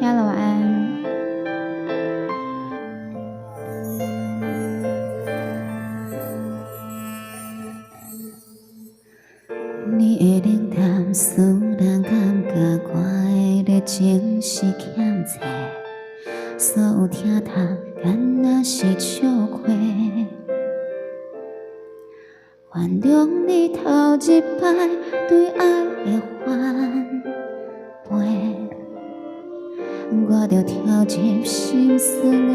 亲爱的晚安。你的冷淡使人感觉我的热情是欠债，所有疼痛敢若是笑话。原谅你头一摆对爱的反背，我着跳入心酸的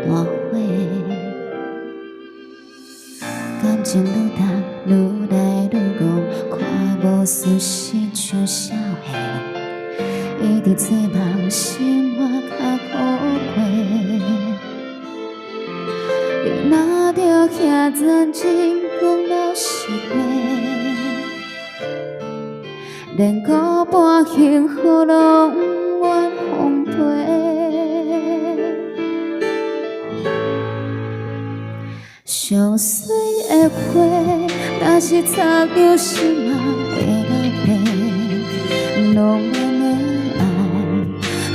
大火，感情愈淡愈来愈戆，看无事实像少岁，一直做梦生活较苦过。你若着遐认真讲老实话，连个半幸福拢愿奉陪。上水的花，若是插着心嘛会流泪。浪漫的爱，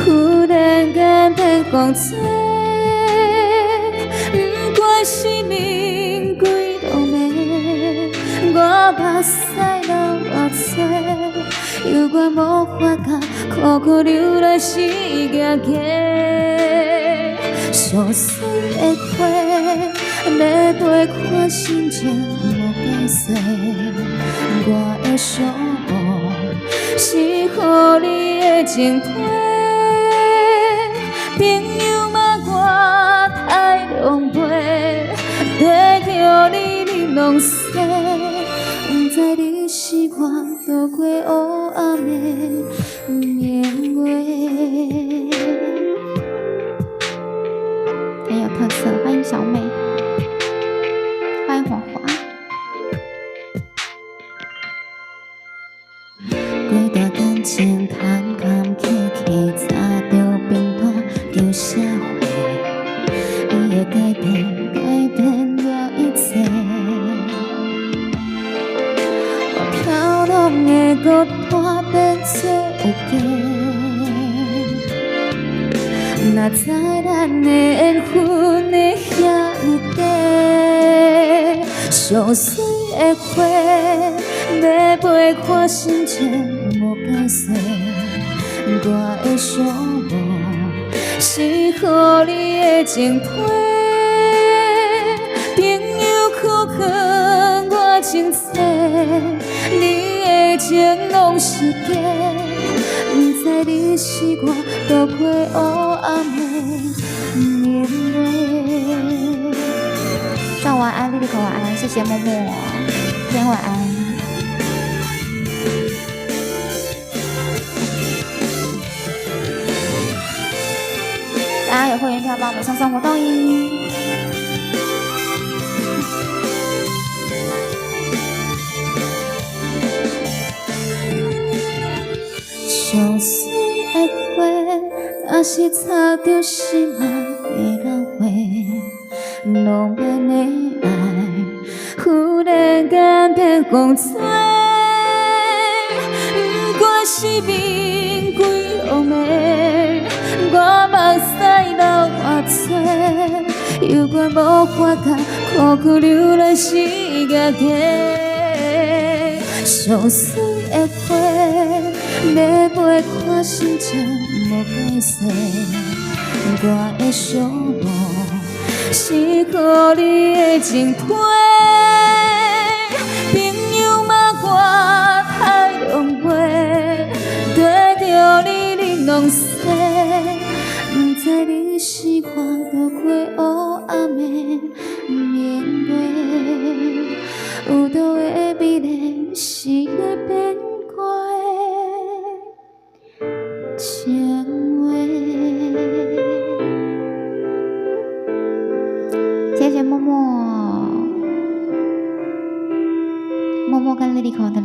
忽然间变讲多。不管是面几落暝，我目屎流偌多，犹原无法甲苦苦流泪是假假。上水的花，要陪看心情无解释，我的寂寞是乎你的情批。朋友嘛，我太狼狽，跟着你你拢西，不知你是我度过黑暗的年月。很有特色，欢迎小美，欢迎华华。几段感情坎坎坷坷，擦着冰冻叫社会，伊的改变改变了一切。我飘浪的孤单变做有家。若知咱的缘分会遐尼短，上水的花，要陪看心情无解释。我的寂寞是乎你的情批，朋友苦劝我情切，你的情拢是假。不知你是我度过黑暗的年月。赵晚安，丽丽可晚安，谢谢默默，天晚安。大家有会员票帮我们送活动音。上水的花，若是插着心嘛会流泪。浪漫的爱，忽然间变讲多。不管是面几落暝，我目屎流偌多，犹原无法甲苦苦流泪是假假。上水的花，要陪看心情无解释。我的寂寞是乎你的情批，朋友嘛我太狼狽，跟着你你拢西，不知你是我度过黑暗的年月。有倒的美丽是会变卦的情话。谢谢默默，默默跟莉莉口的